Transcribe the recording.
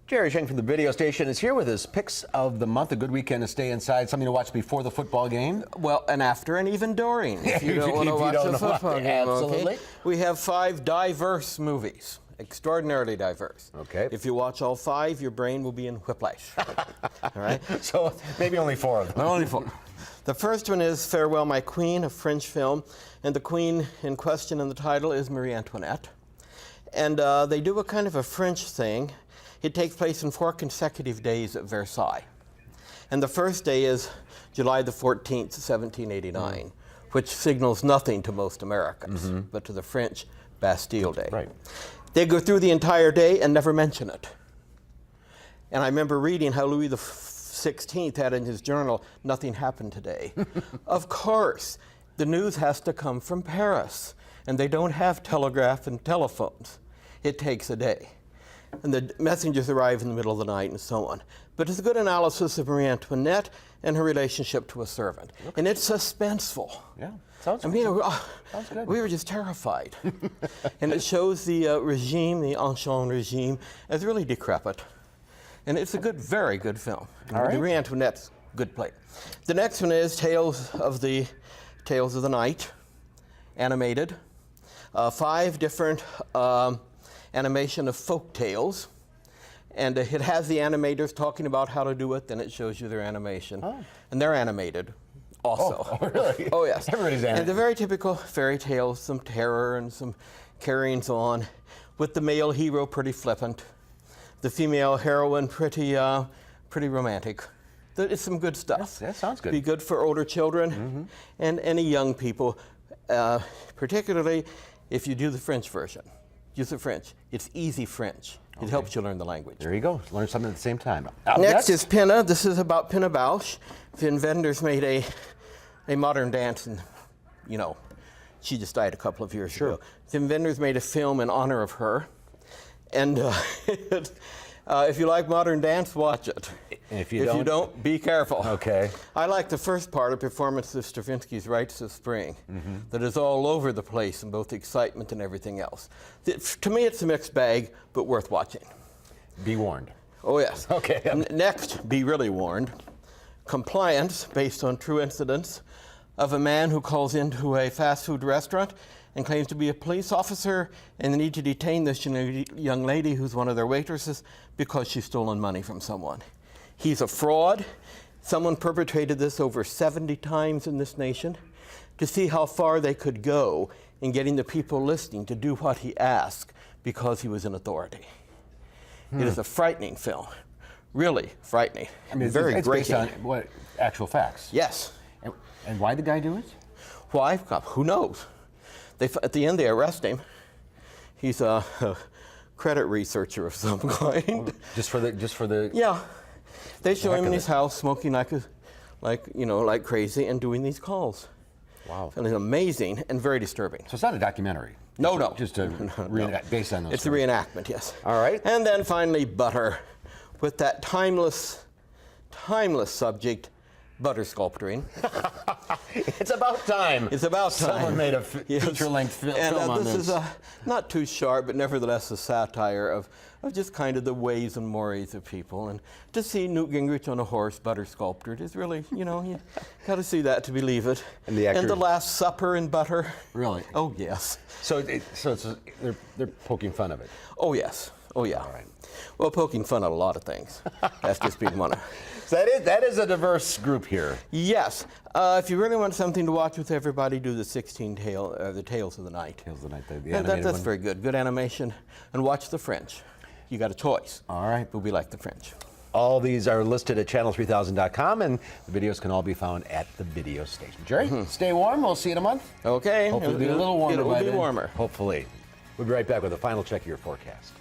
Jerry Shenk from the video station is here with his picks of the month. A good weekend to stay inside. Something to watch before the football game. Well, and after, and even during. If you don't want to watch the football game, absolutely. Okay? We have 5 diverse movies, extraordinarily diverse. Okay. If you watch all 5, your brain will be in whiplash. All right. So maybe only 4 of them. Only 4. The first one is Farewell, My Queen, a French film, and the queen in question in the title is Marie Antoinette. And they do a kind of a French thing. It takes place in 4 consecutive days at Versailles. And the first day is July the 14th, 1789, which signals nothing to most Americans, but to the French, Bastille Day. Right. They go through the entire day and never mention it. And I remember reading how Louis the 16th had in his journal, nothing happened today. Of course, the news has to come from Paris, and they don't have telegraph and telephones. It takes a day. And the messengers arrive in the middle of the night and so on. But it's a good analysis of Marie Antoinette and her relationship to a servant. Okay. And it's suspenseful. Yeah, sounds good. Sounds good. We were just terrified. And it shows the regime, the ancien regime, as really decrepit. And it's a good, very good film. All right. Marie Antoinette's good play. The next one is Tales of the Night, animated. 5 different animation of folk tales, and it has the animators talking about how to do it, then it shows you their animation. And they're animated also. Oh, really? Oh, yes. Everybody's animated. And the very typical fairy tales, some terror and some carryings on, with the male hero pretty flippant, the female heroine pretty romantic. It's some good stuff. That sounds good. Be good for older children and any young people, particularly if you do the French version. Use the French. It's easy French. It helps you learn the language. There you go. Learn something at the same time. Next is Pina. This is about Pina Bausch. The inventors made a modern dance, and she just died a couple of years ago. The inventors made a film in honor of her, and if you like modern dance, watch it. And if you don't, be careful. Okay. I like the first part, a performance of Stravinsky's Rites of Spring, that is all over the place in both excitement and everything else. To me, it's a mixed bag, but worth watching. Be warned. Oh, yes. Okay. Next, be really warned. Compliance, based on true incidents, of a man who calls into a fast food restaurant and claims to be a police officer, and they need to detain this young lady who's one of their waitresses because she's stolen money from someone. He's a fraud. Someone perpetrated this over 70 times in this nation to see how far they could go in getting the people listening to do what he asked because he was in authority. It is a frightening film, really frightening. I mean, very it's grating. based on what, actual facts? Yes. And why did the guy do it? Why? Who knows? At the end, they arrest him. He's a credit researcher of some kind. Just for the. Yeah. They show him in his house smoking like crazy and doing these calls. Wow. And it's amazing and very disturbing. So it's not a documentary. No. Just based on those. It's a reenactment, yes. All right. And then finally, Butter, with that timeless subject, butter sculpting. It's about time. It's about time. Someone made a feature-length film on this. This is not too sharp, but nevertheless a satire of just kind of the ways and mores of people. And to see Newt Gingrich on a horse, butter sculpted, is really, you got to see that to believe it. And the actors. And the Last Supper in butter. Really? Oh, yes. So they're poking fun of it. Oh, yes. Oh, yeah. All right. Well, poking fun at a lot of things. That's just being one of. So that is a diverse group here. Yes. If you really want something to watch with everybody, do the the Tales of the Night. Tales of the Night, the animated that's one. very good. Good animation. And watch the French. You got a choice. All right. But we like the French. All these are listed at channel3000.com, and the videos can all be found at the video station. Jerry, stay warm. We'll see you in a month. Okay. Hopefully it'll be a little warmer. It'll be warmer. Hopefully. We'll be right back with a final check of your forecast.